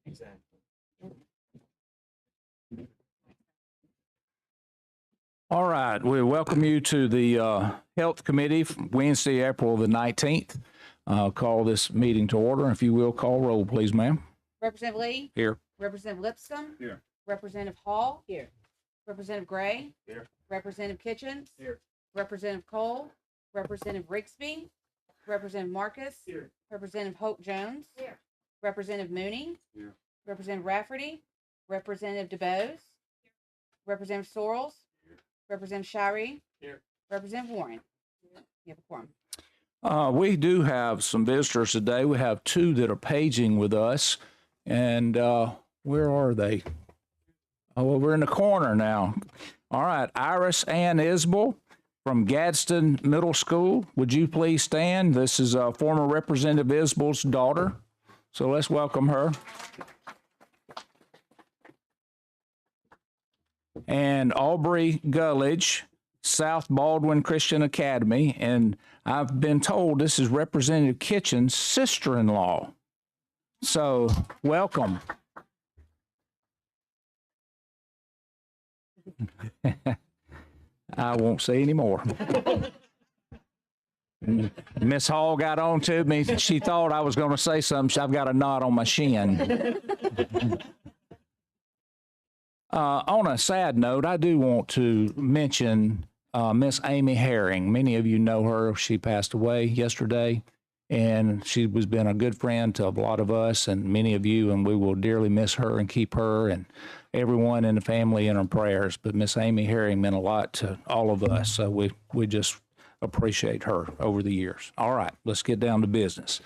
Exactly. All right, we welcome you to the Health Committee Wednesday, April the 19th. Call this meeting to order. If you will, call roll, please, ma'am. Representative Lee? Here. Representative Lipscomb? Here. Representative Hall? Here. Representative Gray? Here. Representative Kitchens? Here. Representative Cole? Representative Rigsby? Representative Marcus? Here. Representative Hope Jones? Here. Representative Mooney? Here. Representative Rafferty? Representative DeBose? Representative Sorrells? Here. Representative Shirey? Here. Representative Warren? You have a quorum. We do have some visitors today. We have two that are paging with us. And where are they? Oh, well, we're in the corner now. All right, Iris Ann Isbell from Gadsden Middle School. Would you please stand? This is former Representative Isbell's daughter. So let's welcome her. And Aubrey Gullidge, South Baldwin Christian Academy. And I've been told this is Representative Kitchen's sister-in-law. So welcome. I won't say any more. Miss Hall got on to me. She thought I was going to say something. So I've got a knot on my shin. On a sad note, I do want to mention Miss Amy Herring. Many of you know her. She passed away yesterday, and she has been a good friend to a lot of us and many of you, and we will dearly miss her and keep her and everyone in the family in our prayers. But Miss Amy Herring meant a lot to all of us, so we just appreciate her over the years. All right, let's get down to business.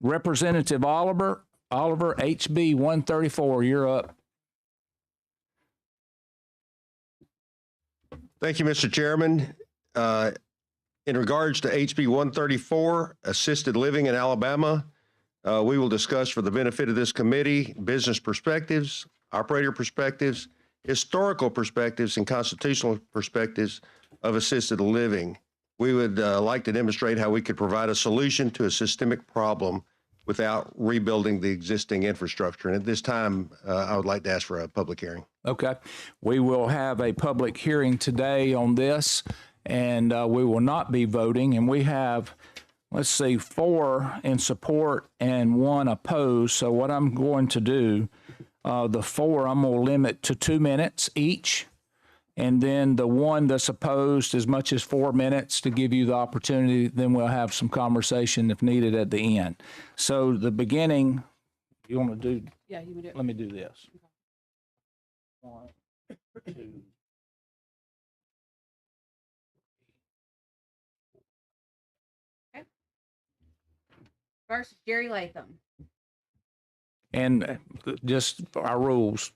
Representative Oliver, HB 134, you're up. Thank you, Mr. Chairman. In regards to HB 134, assisted living in Alabama, we will discuss for the benefit of this committee business perspectives, operator perspectives, historical perspectives, and constitutional perspectives of assisted living. We would like to demonstrate how we could provide a solution to a systemic problem without rebuilding the existing infrastructure. And at this time, I would like to ask for a public hearing. Okay. We will have a public hearing today on this, and we will not be voting. And we have, let's see, 4 in support and 1 opposed. So what I'm going to do, the 4, I'm going to limit to 2 minutes each. And then the 1 that's opposed as much as 4 minutes to give you the opportunity. Then we'll have some conversation if needed at the end. So the beginning, you want to do? Yeah, you can do it. Let me do this. 1, 2. First, Jerry Latham. And just our rules.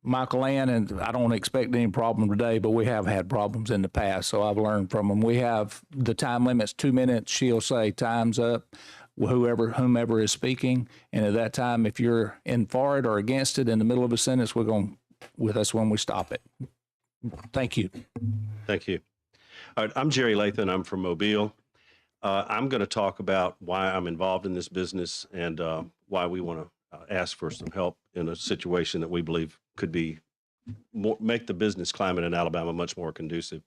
Michael Ann, and I don't expect any problem today, but we have had problems in the past, so I've learned from them. We have the time limits 2 minutes. She'll say time's up, whomever is speaking, and at that time, if you're in for it or against it in the middle of a sentence, that's when we stop it. Thank you. Thank you. All right, I'm Jerry Latham. I'm from Mobile. I'm going to talk about why I'm involved in this business and why we want to ask for some help in a situation that we believe could be make the business climate in Alabama much more conducive.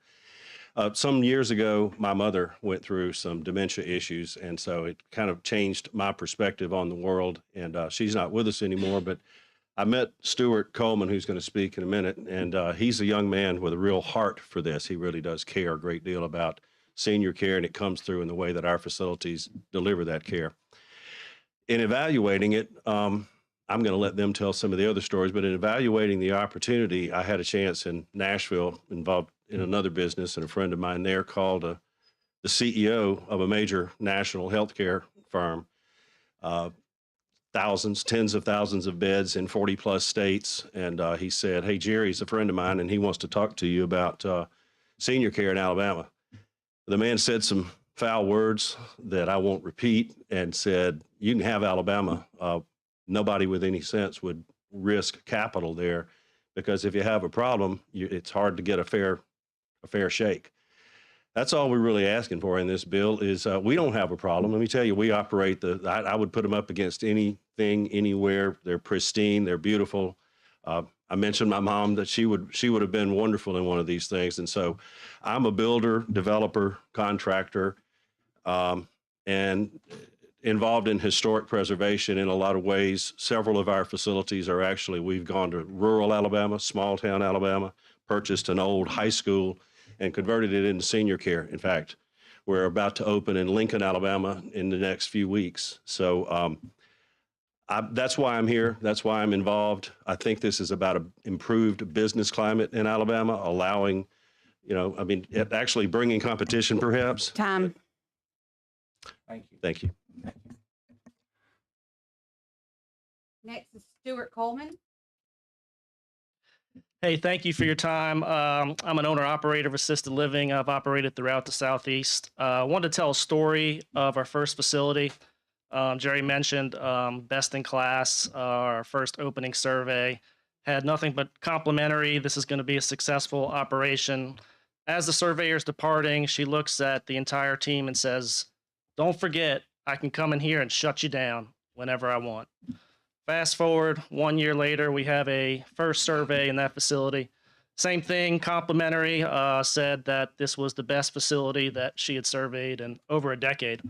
Some years ago, my mother went through some dementia issues, and so it kind of changed my perspective on the world. And she's not with us anymore, but I met Stuart Coleman, who's going to speak in a minute, and he's a young man with a real heart for this. He really does care a great deal about senior care, and it comes through in the way that our facilities deliver that care. In evaluating it, I'm going to let them tell some of the other stories, but in evaluating the opportunity, I had a chance in Nashville involved in another business, and a friend of mine there called the CEO of a major national healthcare firm, tens of thousands of beds in 40 plus states. And he said, "Hey, Jerry's a friend of mine, and he wants to talk to you about senior care in Alabama." The man said some foul words that I won't repeat and said, "You can have Alabama. Nobody with any sense would risk capital there, because if you have a problem, it's hard to get a fair shake." That's all we're really asking for in this bill is we don't have a problem. Let me tell you, we operate I would put them up against anything, anywhere. They're pristine. They're beautiful. I mentioned my mom that she would have been wonderful in one of these things. And so I'm a builder, developer, contractor, and involved in historic preservation in a lot of ways. Several of our facilities are actually, we've gone to rural Alabama, small town Alabama, purchased an old high school and converted it into senior care. In fact, we're about to open in Lincoln, Alabama in the next few weeks. So that's why I'm here. That's why I'm involved. I think this is about an improved business climate in Alabama, allowing, actually bringing competition perhaps. Time. Thank you. Thank you. Next is Stuart Coleman. Hey, thank you for your time. I'm an owner-operator of assisted living. I've operated throughout the Southeast. I wanted to tell a story of our first facility. Jerry mentioned best in class. Our first opening survey had nothing but complimentary. This is going to be a successful operation. As the surveyor's departing, she looks at the entire team and says, "Don't forget, I can come in here and shut you down whenever I want." Fast forward 1 year later, we have a first survey in that facility. Same thing, complimentary, said that this was the best facility that she had surveyed in over a decade.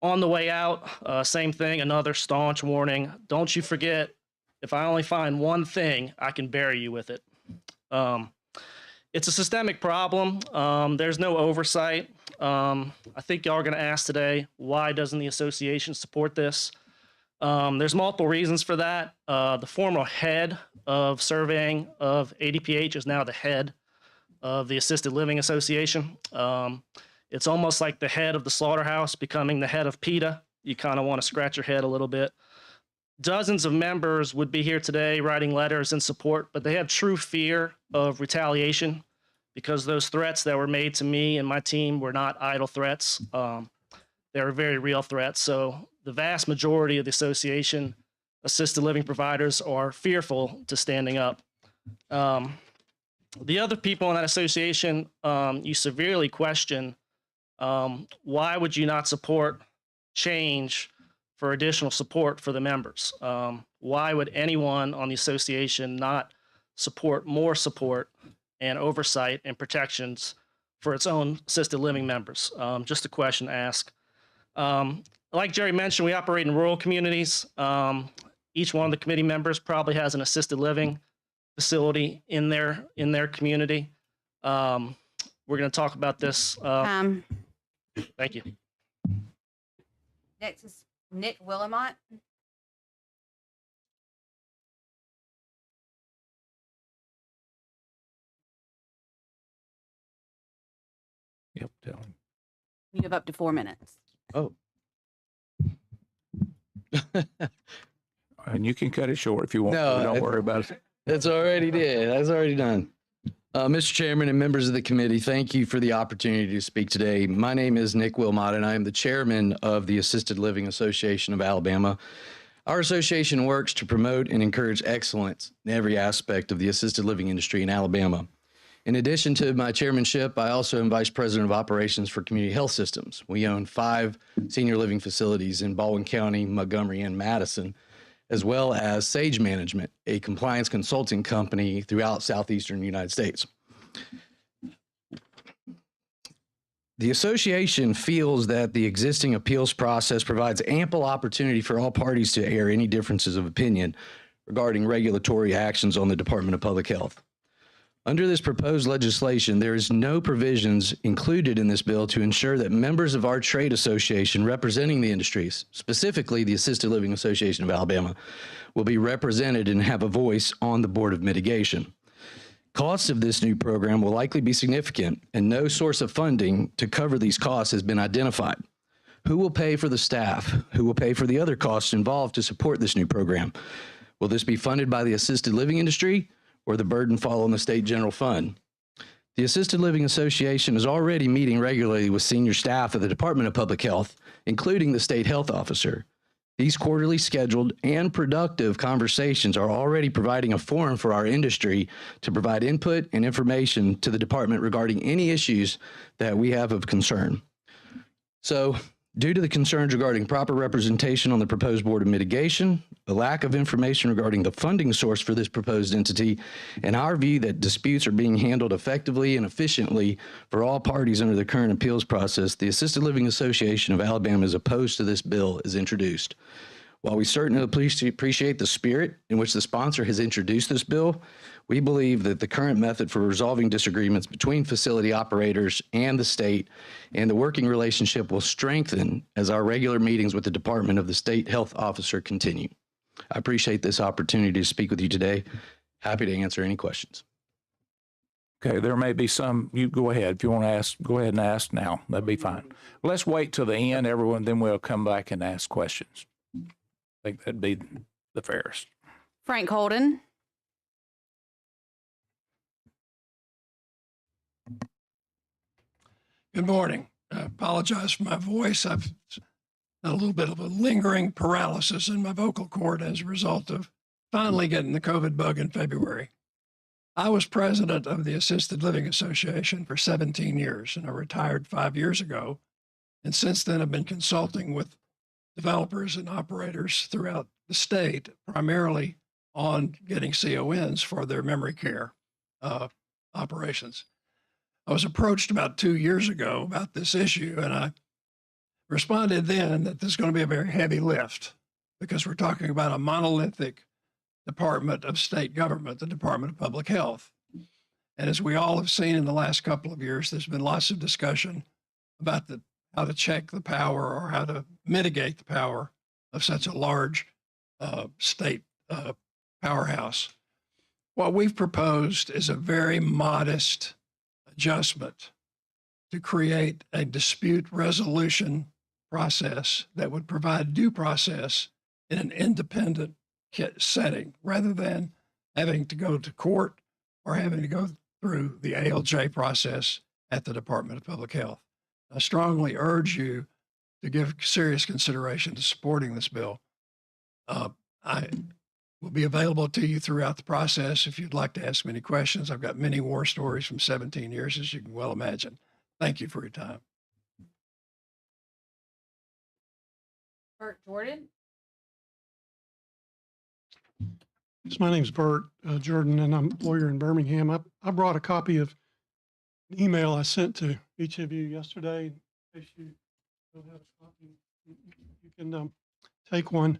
On the way out, same thing, another staunch warning. Don't you forget, if I only find one thing, I can bury you with it. It's a systemic problem. There's no oversight. I think y'all are going to ask today, why doesn't the association support this? There's multiple reasons for that. The former head of surveying of ADPH is now the head of the Assisted Living Association. It's almost like the head of the slaughterhouse becoming the head of PETA. You kind of want to scratch your head a little bit. Dozens of members would be here today writing letters in support, but they have true fear of retaliation because those threats that were made to me and my team were not idle threats. They were very real threats. So the vast majority of the association assisted living providers are fearful to standing up. The other people in that association, you severely question, why would you not support change for additional support for the members? Why would anyone on the association not support more support and oversight and protections for its own assisted living members? Just a question to ask. Like Jerry mentioned, we operate in rural communities. Each one of the committee members probably has an assisted living facility in their community. We're going to talk about this. Thank you. Next is Nick Willamont. Yep, tell him. You have up to 4 minutes. Oh. And you can cut it short if you want. No, Don't worry about it. That's already did. That's already done. Mr. Chairman and members of the committee, thank you for the opportunity to speak today. My name is Nick Wilmot, and I am the chairman of the Assisted Living Association of Alabama. Our association works to promote and encourage excellence in every aspect of the assisted living industry in Alabama. In addition to my chairmanship, I also am vice president of operations for Community Health Systems. We own 5 senior living facilities in Baldwin County, Montgomery, and Madison, as well as Sage Management, a compliance consulting company throughout southeastern United States. The association feels that the existing appeals process provides ample opportunity for all parties to air any differences of opinion regarding regulatory actions on the Department of Public Health. Under this proposed legislation, there is no provisions included in this bill to ensure that members of our trade association representing the industries, specifically the Assisted Living Association of Alabama, will be represented and have a voice on the Board of Mitigation. Costs of this new program will likely be significant, and no source of funding to cover these costs has been identified. Who will pay for the staff? Who will pay for the other costs involved to support this new program? Will this be funded by the assisted living industry, or the burden fall on the state general fund? The Assisted Living Association is already meeting regularly with senior staff of the Department of Public Health, including the state health officer. These quarterly scheduled and productive conversations are already providing a forum for our industry to provide input and information to the department regarding any issues that we have of concern. So, due to the concerns regarding proper representation on the proposed Board of Mitigation, the lack of information regarding the funding source for this proposed entity, and our view that disputes are being handled effectively and efficiently for all parties under the current appeals process, the Assisted Living Association of Alabama is opposed to this bill as introduced. While we certainly appreciate the spirit in which the sponsor has introduced this bill, we believe that the current method for resolving disagreements between facility operators and the state and the working relationship will strengthen as our regular meetings with the Department of the State Health Officer continue. I appreciate this opportunity to speak with you today. Happy to answer any questions. Okay, there may be some, you go ahead. If you want to ask, go ahead and ask now. That'd be fine. Let's wait till the end, everyone, then we'll come back and ask questions. I think that'd be the fairest. Frank Holden. Good morning. I apologize for my voice. I've had a little bit of a lingering paralysis in my vocal cord as a result of finally getting the COVID bug in February. I was president of the Assisted Living Association for 17 years, and I retired 5 years ago. And since then, I've been consulting with developers and operators throughout the state, primarily on getting CONs for their memory care operations. I was approached about 2 years ago about this issue, and I responded then that this is going to be a very heavy lift because we're talking about a monolithic department of state government, the Department of Public Health. And as we all have seen in the last couple of years, there's been lots of discussion about how to check the power or how to mitigate the power of such a large state powerhouse. What we've proposed is a very modest adjustment to create a dispute resolution process that would provide due process in an independent setting rather than having to go to court or having to go through the ALJ process at the Department of Public Health. I strongly urge you to give serious consideration to supporting this bill. I will be available to you throughout the process if you'd like to ask me any questions. I've got many war stories from 17 years, as you can well imagine. Thank you for your time. Bert Jordan. Yes, my name's Bert Jordan, and I'm a lawyer in Birmingham. I brought a copy of an email I sent to each of you yesterday. In case you don't have a copy, you can take one.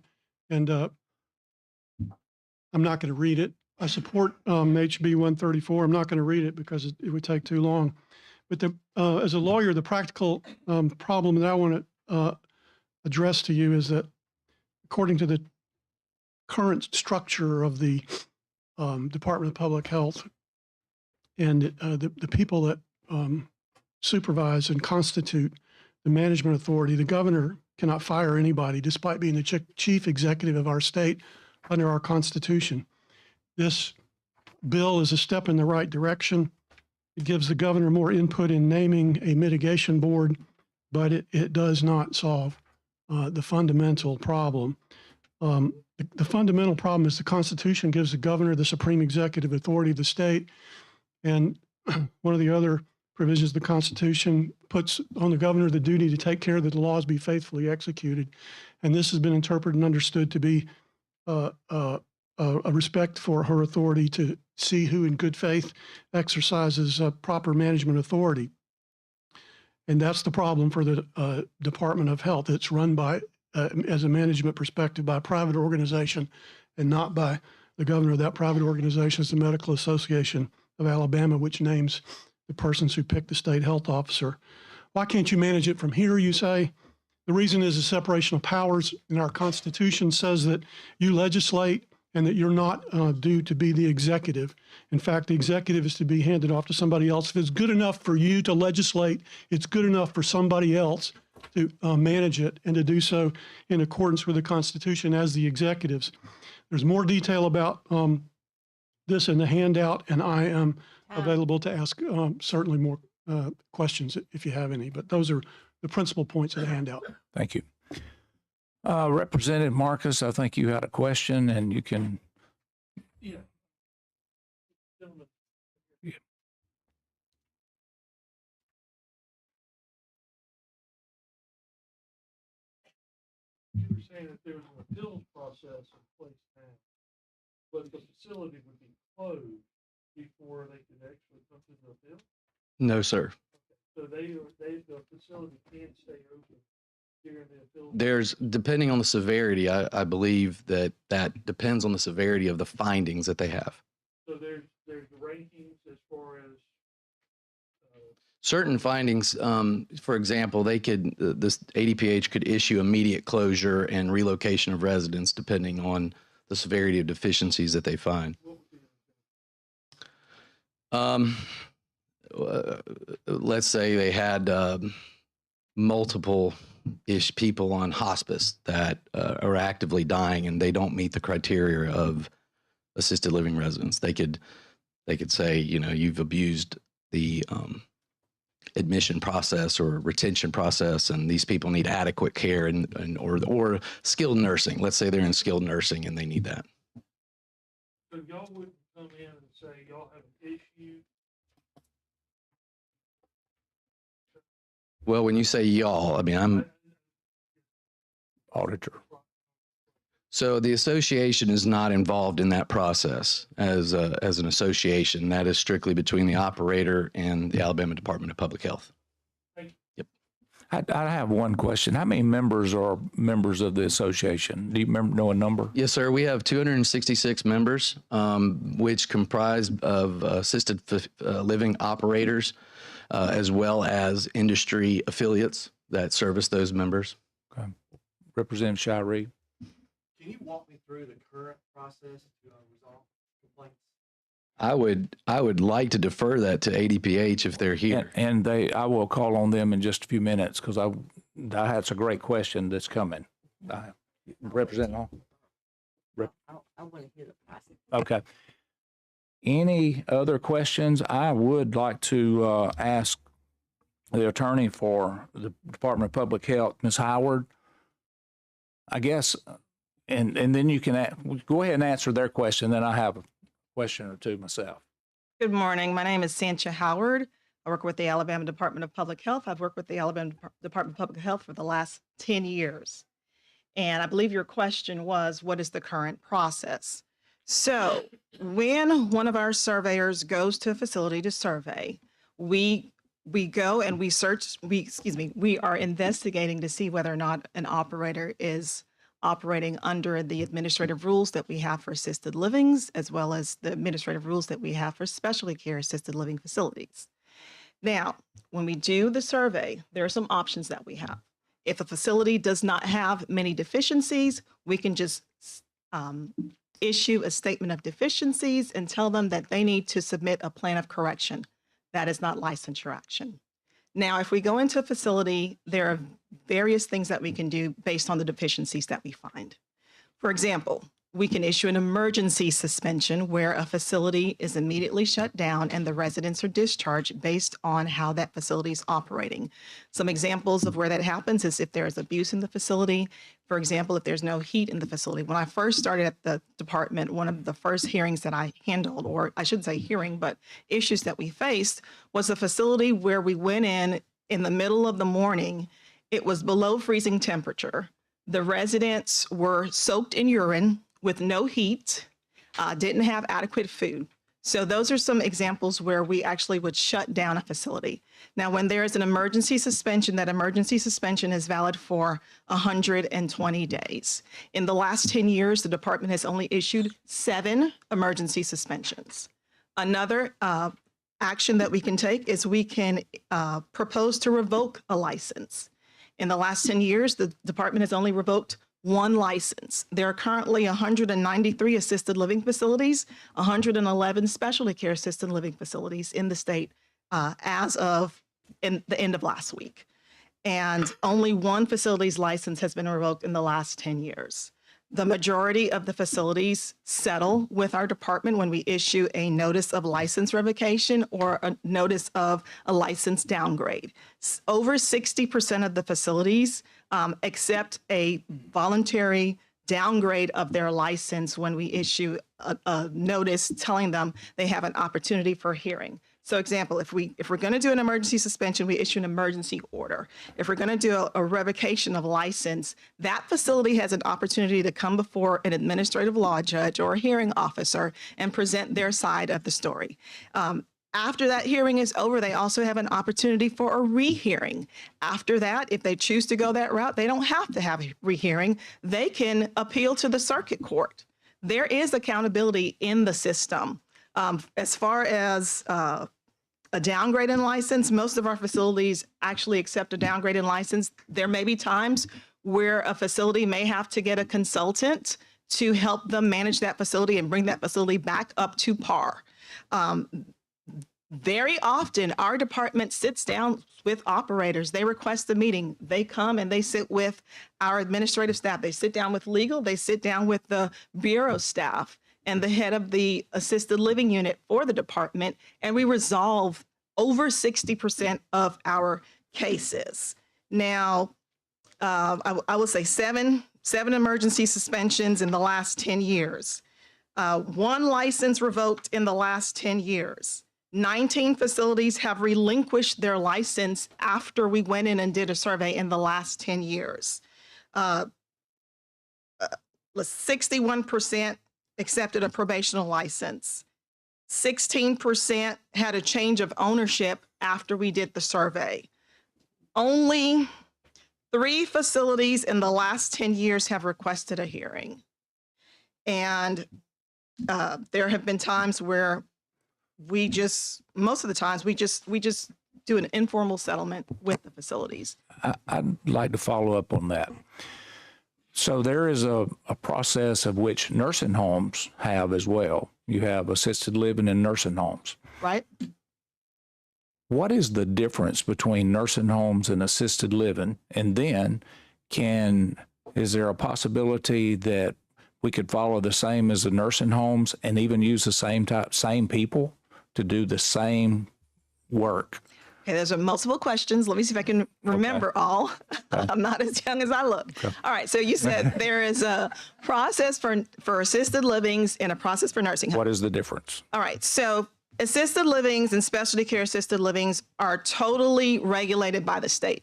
And I'm not going to read it. I support HB 134. I'm not going to read it because it would take too long. But as a lawyer, the practical problem that I want to address to you is that according to the current structure of the Department of Public Health and the people that supervise and constitute the management authority, the governor cannot fire anybody despite being the chief executive of our state under our Constitution. This bill is a step in the right direction. It gives the governor more input in naming a mitigation board, but it does not solve the fundamental problem. The fundamental problem is the Constitution gives the governor the supreme executive authority of the state. And one of the other provisions of the Constitution puts on the governor the duty to take care that the laws be faithfully executed. And this has been interpreted and understood to be a respect for her authority to see who in good faith exercises proper management authority. And that's the problem for the Department of Health. It's run by, as a management perspective, by a private organization and not by the governor of that private organization. It's the Medical Association of Alabama, which names the persons who pick the state health officer. Why can't you manage it from here, you say? The reason is the separation of powers in our Constitution says that you legislate and that you're not due to be the executive. In fact, the executive is to be handed off to somebody else. If it's good enough for you to legislate, it's good enough for somebody else to manage it and to do so in accordance with the Constitution as the executives. There's more detail about this in the handout, and I am available to ask certainly more questions if you have any, but those are the principal points of the handout. Thank you. Representative Marcus, I think you had a question and you can. Yeah. You were saying that there was an appeals process in place now, but the facility would be closed before they could actually come to the appeal? No, sir. So the facility can't stay open during the appeal? There's, depending on the severity, I believe that depends on the severity of the findings that they have. So there's rankings as far as, Certain findings, for example, this ADPH could issue immediate closure and relocation of residents depending on the severity of deficiencies that they find. Let's say they had multiple-ish people on hospice that are actively dying and they don't meet the criteria of assisted living residents. They could say, you know, you've abused the admission process or retention process, and these people need adequate care or skilled nursing. Let's say they're in skilled nursing and they need that. so y'all wouldn't come in and say y'all have an issue? Well, when you say y'all, I mean, I'm Auditor. so the association is not involved in that process as an association. That is strictly between the operator and the Alabama Department of Public Health. I have one question. How many members are members of the association? Do you know a number? Yes, sir. We have 266 members, which comprise of assisted living operators, as well as industry affiliates that service those members. Okay. Representative Shiree. Can you walk me through the current process to resolve complaints? I would like to defer that to ADPH if they're here. And I will call on them in just a few minutes because that's a great question that's coming. Representative Hall. I want to hear the process. Okay. Any other questions? I would like to ask the attorney for the Department of Public Health, Ms. Howard. I guess, and then you can go ahead and answer their question. Then I have a question or two myself. Good morning. My name is Sancha Howard. I work with the Alabama Department of Public Health. I've worked with the Alabama Department of Public Health for the last 10 years. And I believe your question was, what is the current process? So when one of our surveyors goes to a facility to survey, we go and we are investigating to see whether or not an operator is operating under the administrative rules that we have for assisted livings, as well as the administrative rules that we have for specialty care assisted living facilities. Now, when we do the survey, there are some options that we have. If a facility does not have many deficiencies, we can just issue a statement of deficiencies and tell them that they need to submit a plan of correction. That is not licensure action. Now, if we go into a facility, there are various things that we can do based on the deficiencies that we find. For example, we can issue an emergency suspension where a facility is immediately shut down and the residents are discharged based on how that facility is operating. Some examples of where that happens is if there is abuse in the facility. For example, if there's no heat in the facility. When I first started at the department, one of the first hearings that I handled, or I shouldn't say hearing, but issues that we faced, was a facility where we went in the middle of the morning. It was below freezing temperature. The residents were soaked in urine with no heat, didn't have adequate food. So those are some examples where we actually would shut down a facility. Now, when there is an emergency suspension, that emergency suspension is valid for 120 days. In the last 10 years, the department has only issued 7 emergency suspensions. Another action that we can take is we can propose to revoke a license. In the last 10 years, the department has only revoked 1 license. There are currently 193 assisted living facilities, 111 specialty care assisted living facilities in the state as of the end of last week. And only 1 facility's license has been revoked in the last 10 years. The majority of the facilities settle with our department when we issue a notice of license revocation or a notice of a license downgrade. Over 60% of the facilities accept a voluntary downgrade of their license when we issue a notice telling them they have an opportunity for hearing. So example, if we're going to do an emergency suspension, we issue an emergency order. If we're going to do a revocation of license, that facility has an opportunity to come before an administrative law judge or a hearing officer and present their side of the story. After that hearing is over, they also have an opportunity for a rehearing. After that, if they choose to go that route, they don't have to have a rehearing. They can appeal to the circuit court. There is accountability in the system. As far as a downgrade in license, most of our facilities actually accept a downgrade in license. There may be times where a facility may have to get a consultant to help them manage that facility and bring that facility back up to par. Very often, our department sits down with operators. They request a meeting. They come and they sit with our administrative staff. They sit down with legal. They sit down with the bureau staff and the head of the assisted living unit for the department, and we resolve over 60% of our cases. Now, I will say seven emergency suspensions in the last 10 years. 1 license revoked in the last 10 years. 19 facilities have relinquished their license after we went in and did a survey in the last 10 years. 61% accepted a probational license. 16% had a change of ownership after we did the survey. Only 3 facilities in the last 10 years have requested a hearing. And there have been times where most of the times we just do an informal settlement with the facilities. I'd like to follow up on that. So there is a process of which nursing homes have as well. You have assisted living and nursing homes. Right? What is the difference between nursing homes and assisted living? And then is there a possibility that we could follow the same as the nursing homes and even use the same people to do the same work? Okay, those are multiple questions. Let me see if I can remember all. I'm not as young as I look. All right, so you said there is a process for assisted livings and a process for nursing homes. What is the difference? All right, so assisted livings and specialty care assisted livings are totally regulated by the state.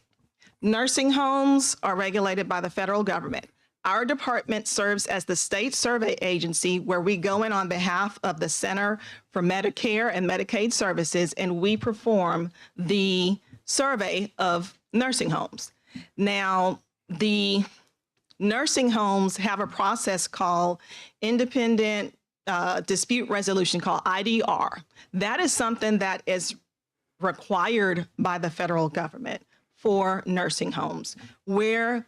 Nursing homes are regulated by the federal government. Our department serves as the state survey agency where we go in on behalf of the Center for Medicare and Medicaid Services, and we perform the survey of nursing homes. Now, the nursing homes have a process called Independent Dispute Resolution, called IDR. That is something that is required by the federal government for nursing homes, where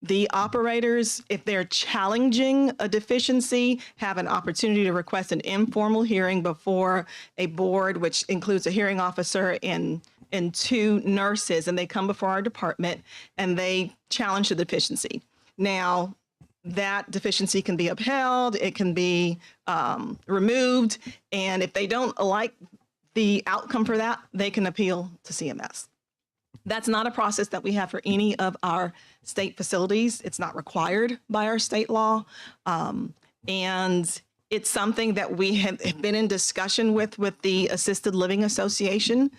the operators, if they're challenging a deficiency, have an opportunity to request an informal hearing before a board, which includes a hearing officer and 2 nurses, and they come before our department and they challenge the deficiency. Now, that deficiency can be upheld, it can be removed, and if they don't like the outcome for that, they can appeal to CMS. That's not a process that we have for any of our state facilities. It's not required by our state law. And it's something that we have been in discussion with the Assisted Living Association.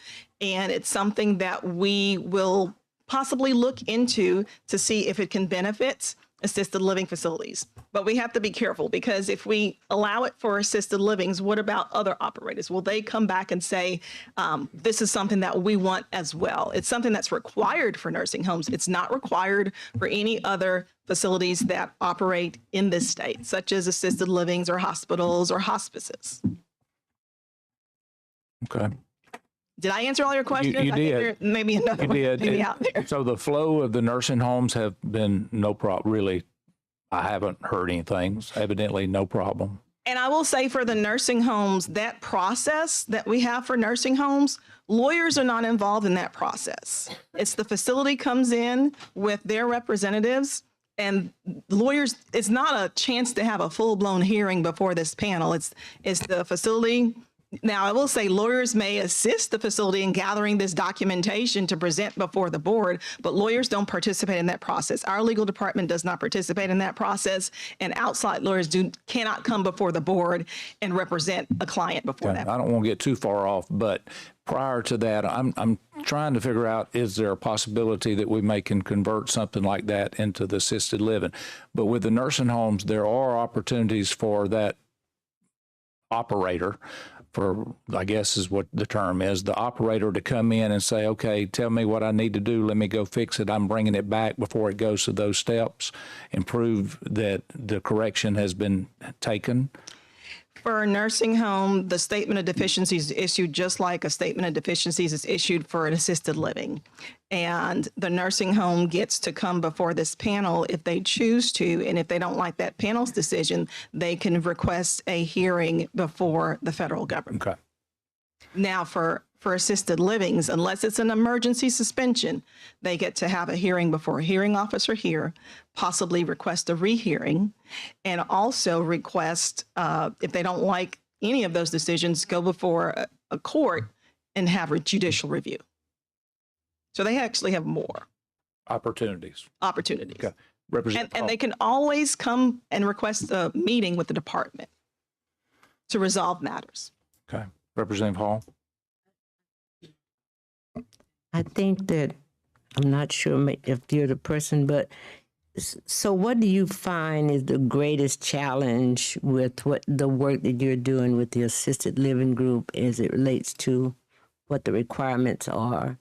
And it's something that we will possibly look into to see if it can benefit assisted living facilities. But we have to be careful, because if we allow it for assisted livings, what about other operators? Will they come back and say, this is something that we want as well? It's something that's required for nursing homes. It's not required for any other facilities that operate in this state, such as assisted livings or hospitals or hospices. Okay. Did I answer all your questions? You I think did. there may be another You one did. maybe out there. So the flow of the nursing homes have been no problem, really. I haven't heard anything. Evidently no problem. And I will say for the nursing homes, that process that we have for nursing homes, lawyers are not involved in that process. It's the facility comes in with their representatives, and lawyers, it's not a chance to have a full-blown hearing before this panel. It's the facility Now, I will say lawyers may assist the facility in gathering this documentation to present before the board, but lawyers don't participate in that process. Our legal department does not participate in that process, and outside lawyers cannot come before the board and represent a client before Okay, that. I don't want to get too far off, but prior to that, I'm trying to figure out, is there a possibility that we can convert something like that into the assisted living? But with the nursing homes, there are opportunities for that operator, for, I guess is what the term is, the operator to come in and say, okay, tell me what I need to do. Let me go fix it. I'm bringing it back before it goes to those steps and prove that the correction has been taken. For a nursing home, the statement of deficiencies is issued just like a statement of deficiencies is issued for an assisted living. And the nursing home gets to come before this panel if they choose to. And if they don't like that panel's decision, they can request a hearing before the federal government. Okay. Now, for assisted livings, unless it's an emergency suspension, they get to have a hearing before a hearing officer here, possibly request a rehearing, and also request, if they don't like any of those decisions, go before a court and have a judicial review. So they actually have more Opportunities. opportunities. Okay. Representative And Hall. they can always come and request a meeting with the department to resolve matters. Okay. Representative Hall. I think that, I'm not sure if you're the person, but so what do you find is the greatest challenge with what the work that you're doing with the assisted living group as it relates to what the requirements are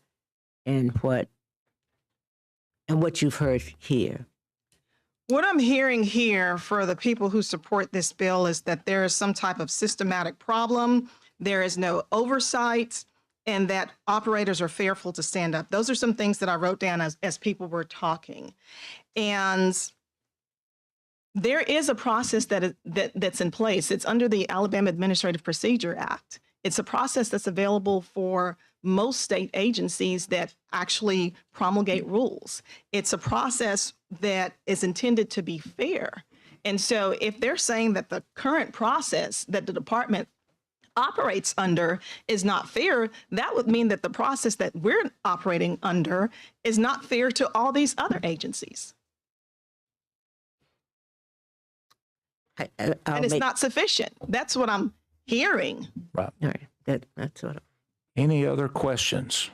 and what you've heard here? What I'm hearing here for the people who support this bill is that there is some type of systematic problem, there is no oversight, and that operators are fearful to stand up. Those are some things that I wrote down as people were talking. And there is a process that's in place. It's under the Alabama Administrative Procedure Act. It's a process that's available for most state agencies that actually promulgate rules. It's a process that is intended to be fair. And so if they're saying that the current process that the department operates under is not fair, that would mean that the process that we're operating under is not fair to all these other agencies. And it's not sufficient. That's what I'm hearing. Right. All right, that's what. Any other questions?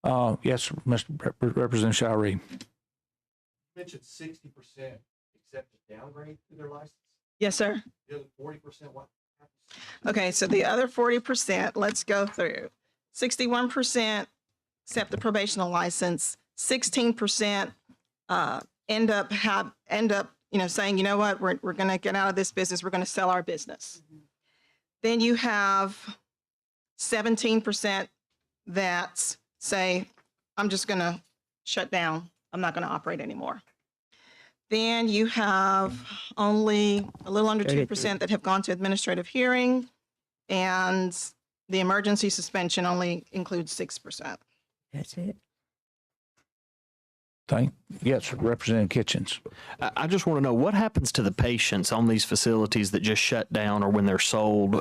Yes, Mr. Representative Shirey. You mentioned 60% accept a downgrade to their license. Yes, sir. The other 40%, what happens? Okay, so the other 40%, let's go through. 61% accept the probational license. 16% end up saying, you know what, we're going to get out of this business. We're going to sell our business. Then you have 17% that say, I'm just going to shut down. I'm not going to operate anymore. Then you have only a little under 2% that have gone to administrative hearing, and the emergency suspension only includes 6%. That's it. Yes, Representative Kitchens. I just want to know what happens to the patients on these facilities that just shut down or when they're sold.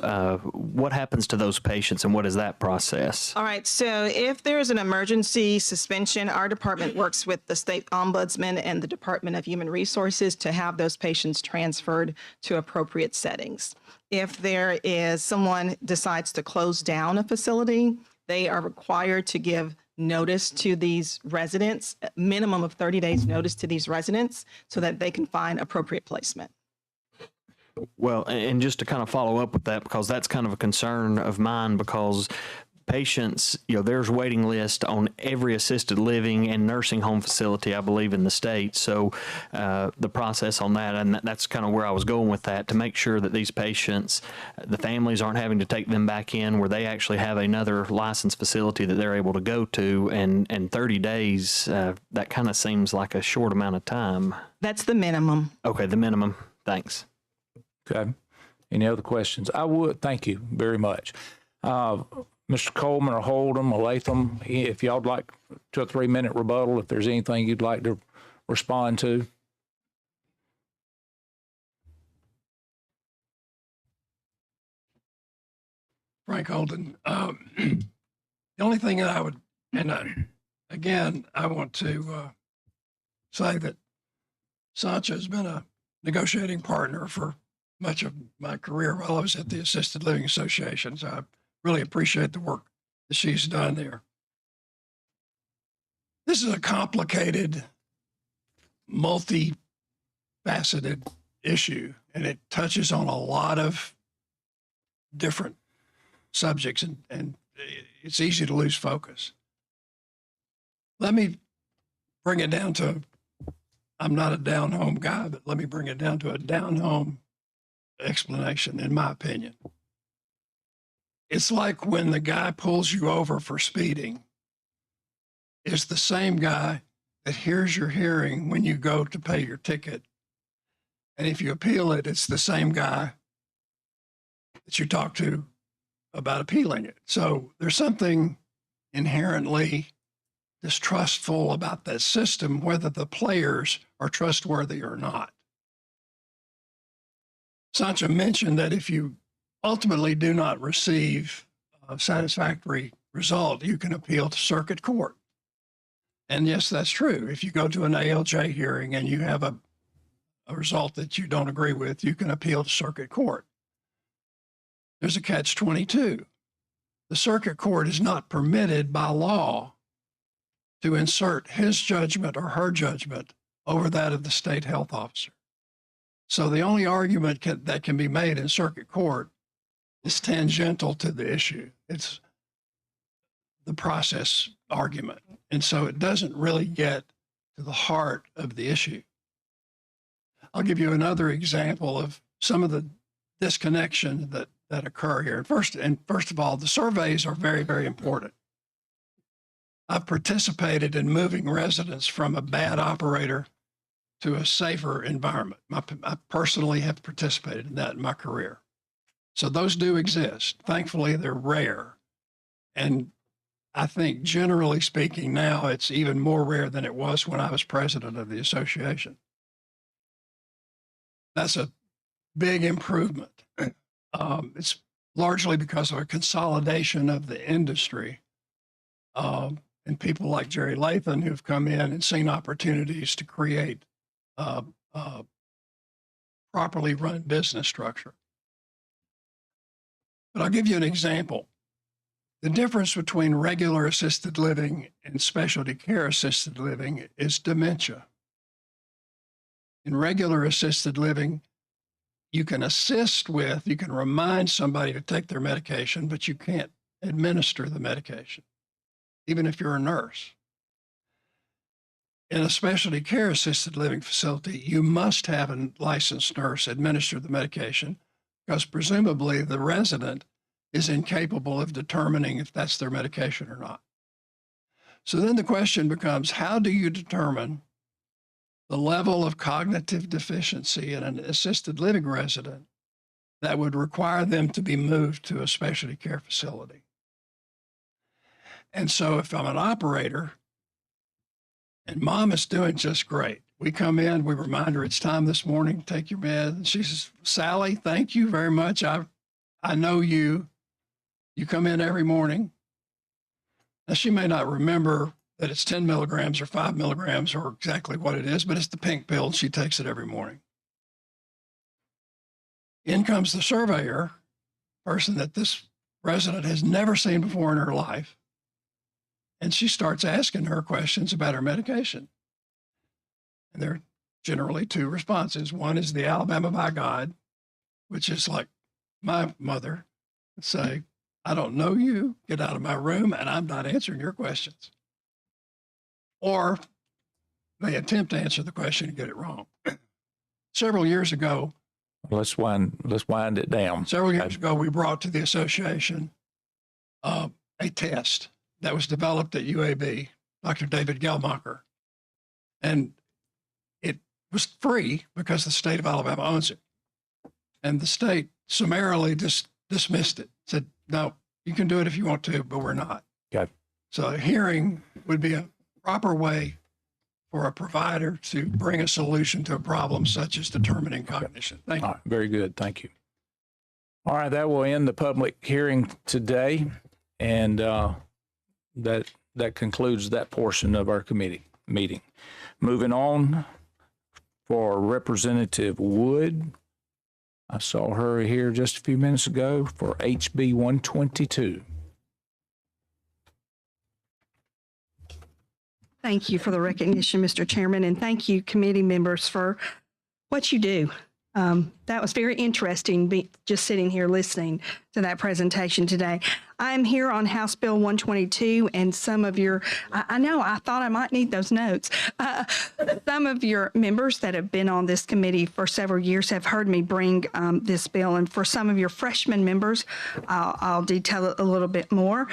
What happens to those patients and what is that process? All right, so if there's an emergency suspension, our department works with the state ombudsman and the Department of Human Resources to have those patients transferred to appropriate settings. If there is someone decides to close down a facility, they are required to give notice to these residents, a minimum of 30 days notice to these residents so that they can find appropriate placement. Well, and just to kind of follow up with that, because that's kind of a concern of mine, because patients, there's waiting list on every assisted living and nursing home facility, I believe, in the state. So the process on that, and that's kind of where I was going with that, to make sure that these patients, the families aren't having to take them back in, where they actually have another licensed facility that they're able to go to. And 30 days, that kind of seems like a short amount of time. That's the minimum. Okay, the minimum. Thanks. Okay. Any other questions? I would. Thank you very much. Mr. Coleman or Hold'em or Latham, if y'all would like 2 or 3 minute rebuttal, if there's anything you'd like to respond to. Frank Holden. The only thing that I would, again, I want to say that Sancha has been a negotiating partner for much of my career while I was at the Assisted Living Association. So I really appreciate the work that she's done there. This is a complicated, multi-faceted issue, and it touches on a lot of different subjects, and it's easy to lose focus. Let me bring it down to, I'm not a down home guy, but let me bring it down to a down home explanation, in my opinion. It's like when the guy pulls you over for speeding is the same guy that hears your hearing when you go to pay your ticket. And if you appeal it, it's the same guy that you talk to about appealing it. So there's something inherently distrustful about that system, whether the players are trustworthy or not. Sancha mentioned that if you ultimately do not receive a satisfactory result, you can appeal to circuit court. And yes, that's true. If you go to an ALJ hearing and you have a result that you don't agree with, you can appeal to circuit court. There's a catch-22. The circuit court is not permitted by law to insert his judgment or her judgment over that of the state health officer. So the only argument that can be made in circuit court is tangential to the issue. It's the process argument. And so it doesn't really get to the heart of the issue. I'll give you another example of some of the disconnection that occur here. First of all, the surveys are very, very important. I've participated in moving residents from a bad operator to a safer environment. I personally have participated in that in my career. So those do exist. Thankfully, they're rare. And I think generally speaking now, it's even more rare than it was when I was president of the association. That's a big improvement. It's largely because of a consolidation of the industry and people like Jerry Lathan who've come in and seen opportunities to create properly run business structure. But I'll give you an example. The difference between regular assisted living and specialty care assisted living is dementia. In regular assisted living, you can assist with, you can remind somebody to take their medication, but you can't administer the medication, even if you're a nurse. In a specialty care assisted living facility, you must have a licensed nurse administer the medication because presumably the resident is incapable of determining if that's their medication or not. So then the question becomes, how do you determine the level of cognitive deficiency in an assisted living resident that would require them to be moved to a specialty care facility? And so if I'm an operator and mom is doing just great, we come in, we remind her it's time this morning, take your med. And she says, Sally, thank you very much. I know you. You come in every morning. Now, she may not remember that it's 10 milligrams or 5 milligrams or exactly what it is, but it's the pink pill and she takes it every morning. In comes the surveyor, person that this resident has never seen before in her life, and she starts asking her questions about her medication. And there are generally two responses. One is the Alabama by God, which is like my mother would say, I don't know you, get out of my room, and I'm not answering your questions. Or they attempt to answer the question and get it wrong. Several years ago, Let's wind it down. Several years ago, we brought to the association a test that was developed at UAB, Dr. David Gelmacher. And it was free because the state of Alabama owns it. And the state summarily just dismissed it, said, no, you can do it if you want to, but we're not. Okay. So a hearing would be a proper way for a provider to bring a solution to a problem such as determining cognition. Thank you. All right, very good. Thank you. All right, that will end the public hearing today, and that concludes that portion of our committee meeting. Moving on for Representative Wood. I saw her here just a few minutes ago for HB 122. Thank you for the recognition, Mr. Chairman, and thank you, committee members, for what you do. That was very interesting, just sitting here listening to that presentation today. I'm here on House Bill 122, and some of your, I know, I thought I might need those notes. Some of your members that have been on this committee for several years have heard me bring this bill, and for some of your freshman members, I'll detail it a little bit more.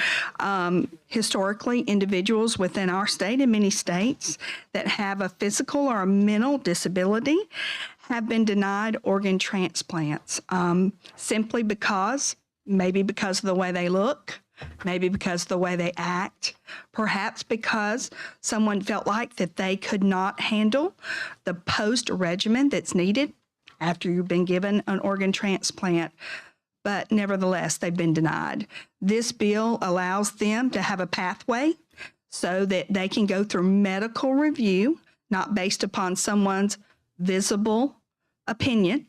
Historically, individuals within our state and many states that have a physical or a mental disability have been denied organ transplants simply because, maybe because of the way they look, maybe because of the way they act, perhaps because someone felt like that they could not handle the post regimen that's needed after you've been given an organ transplant. But nevertheless, they've been denied. This bill allows them to have a pathway so that they can go through medical review, not based upon someone's visible opinion.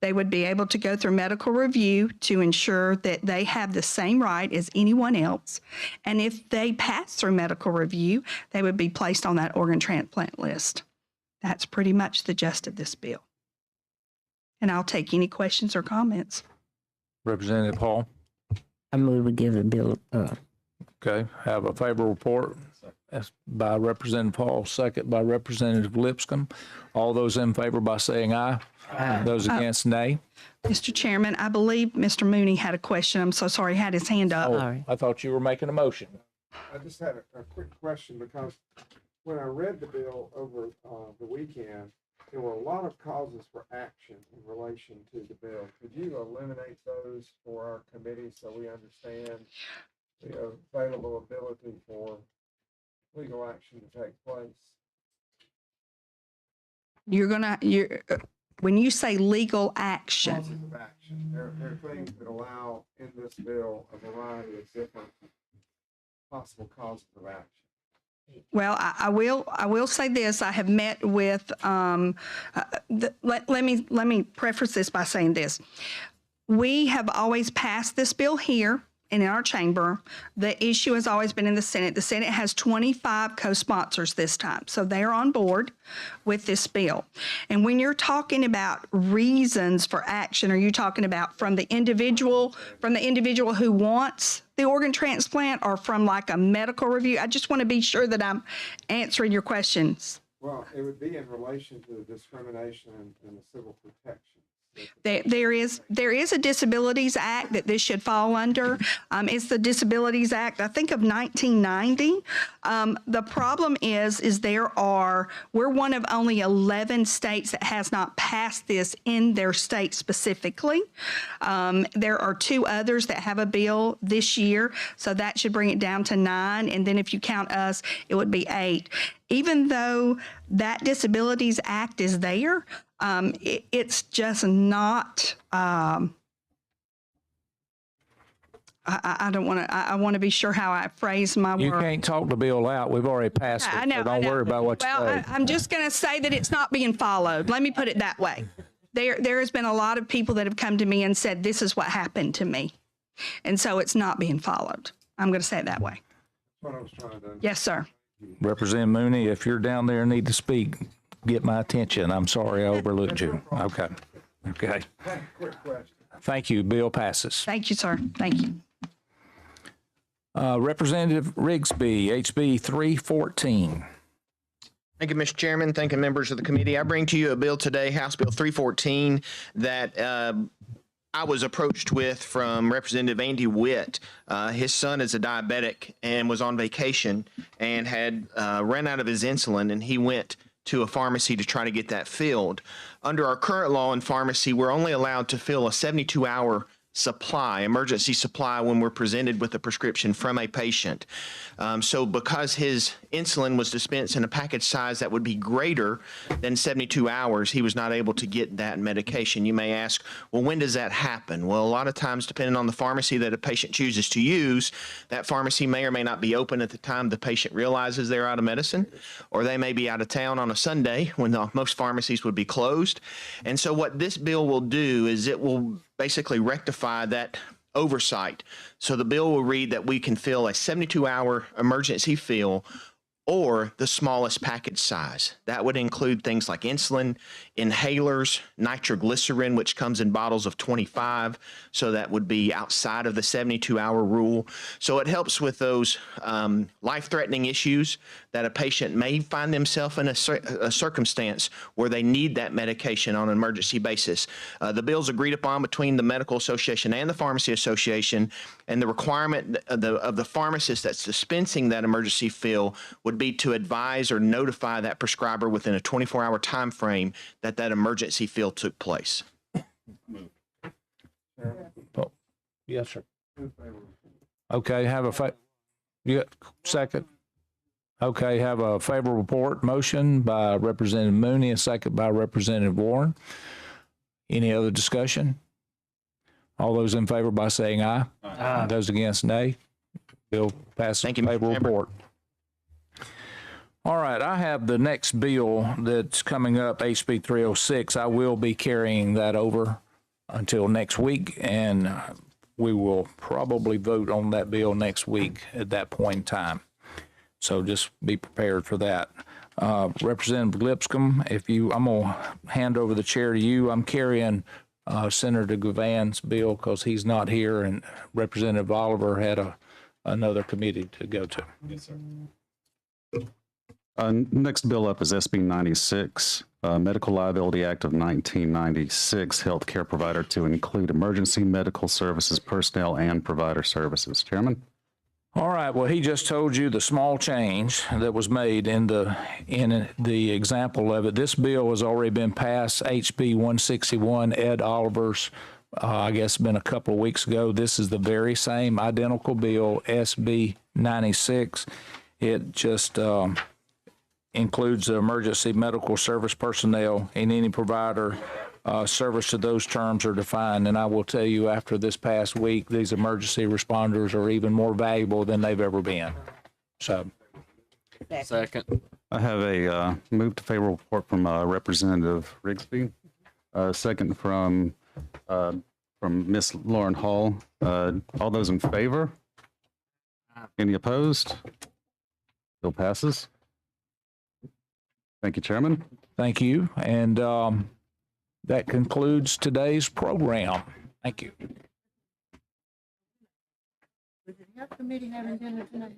They would be able to go through medical review to ensure that they have the same right as anyone else. And if they pass through medical review, they would be placed on that organ transplant list. That's pretty much the gist of this bill. And I'll take any questions or comments. Representative Hall. I move to give the bill. Okay, have a favorable report. That's by Representative Hall, second by Representative Lipscomb. All those in favor by saying aye. Aye. Those against, nay. Mr. Chairman, I believe Mr. Mooney had a question. I'm so sorry, he had his hand up. Oh, I thought you were making a motion. I just had a quick question, because when I read the bill over the weekend, there were a lot of causes for action in relation to the bill. Could you eliminate those for our committee so we understand the available ability for legal action to take place? When you say legal action. Causes of action. There are things that allow in this bill a variety of different possible causes of action. Well, I will say this. I have met with, let me preface this by saying this. We have always passed this bill here and in our chamber. The issue has always been in the Senate. The Senate has 25 co-sponsors this time, so they're on board with this bill. And when you're talking about reasons for action, are you talking about from the individual who wants the organ transplant, or from like a medical review? I just want to be sure that I'm answering your questions. Well, it would be in relation to the discrimination and the civil protection. There is a Disabilities Act that this should fall under. It's the Disabilities Act, I think, of 1990. The problem is we're one of only 11 states that has not passed this in their state specifically. There are 2 others that have a bill this year, so that should bring it down to 9. And then if you count us, it would be 8. Even though that Disabilities Act is there, it's just not, I don't want to, I want to be sure how I phrase my You word. can't talk the bill out. We've already passed it, I know, so don't worry about what you say. I'm just going to say that it's not being followed. Let me put it that way. There has been a lot of people that have come to me and said, this is what happened to me. And so it's not being followed. I'm going to say it that way. That's what I was trying to. Yes, sir. Representative Mooney, if you're down there and need to speak, get my attention. I'm sorry I overlooked you. Okay. Quick question. Thank you. Bill passes. Thank you, sir. Thank you. Representative Rigsby, HB 314. Thank you, Mr. Chairman. Thank you, members of the committee. I bring to you a bill today, House Bill 314, that I was approached with from Representative Andy Witt. His son is a diabetic and was on vacation and had ran out of his insulin, and he went to a pharmacy to try to get that filled. Under our current law in pharmacy, we're only allowed to fill a 72-hour supply, emergency supply, when we're presented with a prescription from a patient. So because his insulin was dispensed in a package size that would be greater than 72 hours, he was not able to get that medication. You may ask, well, when does that happen? Well, a lot of times, depending on the pharmacy that a patient chooses to use, that pharmacy may or may not be open at the time the patient realizes they're out of medicine, or they may be out of town on a Sunday when most pharmacies would be closed. And so what this bill will do is it will basically rectify that oversight. So the bill will read that we can fill a 72-hour emergency fill or the smallest package size. That would include things like insulin, inhalers, nitroglycerin, which comes in bottles of 25. So that would be outside of the 72-hour rule. So it helps with those life-threatening issues that a patient may find themselves in a circumstance where they need that medication on an emergency basis. The bill's agreed upon between the Medical Association and the Pharmacy Association, and the requirement of the pharmacist that's dispensing that emergency fill would be to advise or notify that prescriber within a 24-hour time frame that that emergency fill took place. Yes, sir. Okay, have a second. Okay, have a favorable report motion by Representative Mooney, a second by Representative Warren. Any other discussion? All those in favor by saying aye. Aye. Those against, nay. Bill passes. Thank you, Mr. Favorable Chairman. report. All right, I have the next bill that's coming up, HB 306. I will be carrying that over until next week, and we will probably vote on that bill next week at that point in time. So just be prepared for that. Representative Lipscomb, I'm going to hand over the chair to you. I'm carrying Senator Govan's bill because he's not here, and Representative Oliver had another committee to go to. Yes, sir. Next bill up is SB 96, Medical Liability Act of 1996, healthcare provider to include emergency medical services personnel and provider services. Chairman? All right. Well, he just told you the small change that was made in the example of it. This bill has already been passed, HB 161, Ed Oliver's. I guess been a couple of weeks ago. This is the very same identical bill, SB 96. It just includes the emergency medical service personnel and any provider service to those terms are defined. And I will tell you, after this past week, these emergency responders are even more valuable than they've ever been. So. Second. I have a move to favorable report from Representative Rigsby, second from Ms. Lauren Hall. All those in favor? Any opposed? Bill passes. Thank you, Chairman. Thank you. And that concludes today's program. Thank you. Was the health committee having dinner tonight?